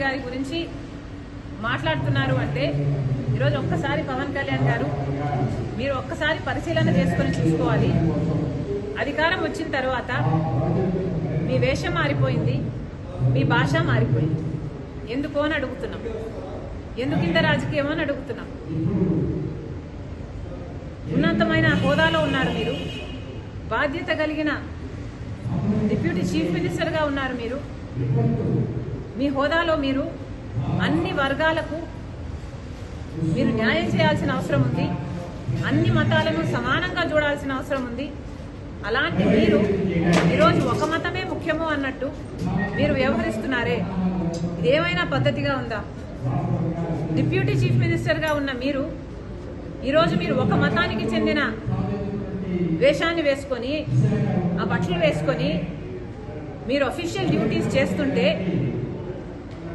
గారి గురించి మాట్లాడుతున్నారు అంటే ఈరోజు ఒక్కసారి పవన్ కళ్యాణ్ గారు మీరు ఒక్కసారి పరిశీలన చేసుకొని చూసుకోవాలి. అధికారం వచ్చిన తర్వాత మీ వేషం మారిపోయింది, మీ భాష మారిపోయింది. ఎందుకో అని అడుగుతున్నాం. ఎందుకింత రాజకీయం అని అడుగుతున్నాం. ఉన్నతమైన హోదాలో ఉన్నారు మీరు, బాధ్యత కలిగిన డిప్యూటీ చీఫ్ మినిస్టర్గా ఉన్నారు మీరు. మీ హోదాలో మీరు అన్ని వర్గాలకు మీరు న్యాయం చేయాల్సిన అవసరం ఉంది. అన్ని మతాలను సమానంగా చూడాల్సిన అవసరం ఉంది. అలాంటి మీరు ఈరోజు ఒక మతమే ముఖ్యము అన్నట్టు మీరు వ్యవహరిస్తున్నారే, ఇదేమైనా పద్ధతిగా ఉందా? డిప్యూటీ చీఫ్ మినిస్టర్గా ఉన్న మీరు ఈరోజు మీరు ఒక మతానికి చెందిన వేషాన్ని వేసుకొని, ఆ బట్టలు వేసుకొని మీరు అఫీషియల్ డ్యూటీస్ చేస్తుంటే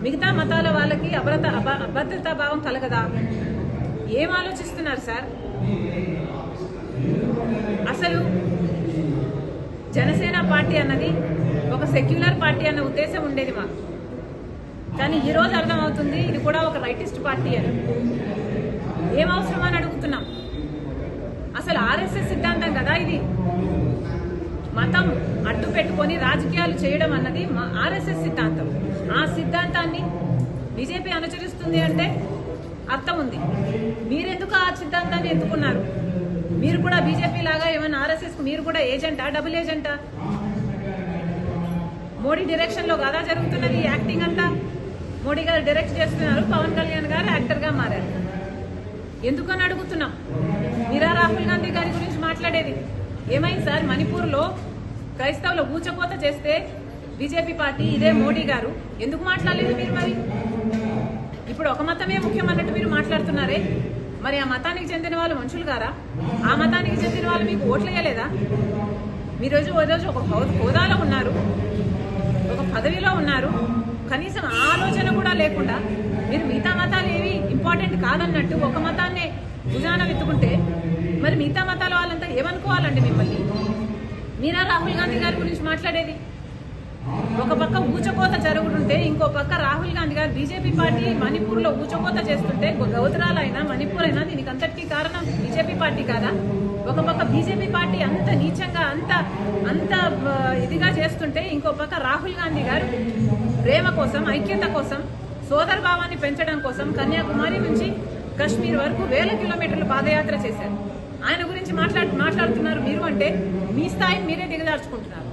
మిగతా మతాల వాళ్ళకి అభద్రతా భావం కలగదా? ఏం ఆలోచిస్తున్నారు సార్? అసలు జనసేన పార్టీ అన్నది ఒక సెక్యులర్ పార్టీ అన్న ఉద్దేశం ఉండేది మాకు. కానీ ఈరోజు అర్థమవుతుంది ఇది కూడా ఒక రైటిస్ట్ పార్టీ అని. ఏం అవసరం అని అడుగుతున్నాం. అసలు ఆర్ఎస్ఎస్ సిద్ధాంతం కదా ఇది. మతం అడ్డు పెట్టుకొని రాజకీయాలు చేయడం అన్నది ఆర్ఎస్ఎస్ సిద్ధాంతం. ఆ సిద్ధాంతాన్ని బీజేపీ అనుసరిస్తుంది అంటే అర్థం ఉంది. మీరెందుకు ఆ సిద్ధాంతాన్ని ఎత్తుకున్నారు? మీరు కూడా బీజేపీ లాగా ఏమైనా ఆర్ఎస్ఎస్ మీరు కూడా ఏజెంటా, డబుల్ ఏజెంటా? మోడీ డైరెక్షన్ లో కదా జరుగుతున్నది యాక్టింగ్ అంతా. మోడీ గారు డైరెక్ట్ చేస్తున్నారు, పవన్ కళ్యాణ్ గారు యాక్టర్ గా మారారు. ఎందుకని అడుగుతున్నాం. మీరా రాహుల్ గాంధీ గారి గురించి మాట్లాడేది ఏమైంది సార్? మణిపూర్లో క్రైస్తవులు ఊచకోత చేస్తే బీజేపీ పార్టీ, ఇదే మోడీ గారు ఎందుకు మాట్లాడలేదు మీరు? మరి ఇప్పుడు ఒక మతమే ముఖ్యం అన్నట్టు మీరు మాట్లాడుతున్నారే, మరి ఆ మతానికి చెందిన వాళ్ళు మనుషులు గారా? ఆ మతానికి చెందిన వాళ్ళు మీకు ఓట్లు వేయలేదా? మీరోజు ఒక హోదాలో ఉన్నారు, ఒక పదవిలో ఉన్నారు, కనీసం ఆలోచన కూడా లేకుండా మీరు మిగతా మతాలు ఏవి ఇంపార్టెంట్ కాదన్నట్టు ఒక మతాన్నే భుజాన వెత్తుకుంటే మరి మిగతా మతాల వాళ్ళంతా ఏమనుకోవాలండి మిమ్మల్ని? మీరా రాహుల్ గాంధీ గారి గురించి మాట్లాడేది. ఒక పక్క ఊచకోత జరుగుతుంటే ఇంకో పక్క రాహుల్ గాంధీ గారు బీజేపీ పార్టీ మణిపూర్లో ఊచకోత చేస్తుంటే, గౌతరాలు అయినా మణిపూర్ అయినా దీనికి అంతటికీ కారణం బీజేపీ పార్టీ కాదా? ఒక పక్క బీజేపీ పార్టీ అంత నీచంగా అంత ఇదిగా చేస్తుంటే ఇంకో పక్క రాహుల్ గాంధీ గారు ప్రేమ కోసం, ఐక్యత కోసం, సోదర భావాన్ని పెంచడం కోసం కన్యాకుమారి నుంచి కశ్మీర్ వరకు 1000 కిలోమీటర్లు పాదయాత్ర చేశారు. ఆయన గురించి మాట్లాడుతున్నారు మీరు అంటే మీ స్థాయిని మీరే దిగజార్చుకుంటున్నారు.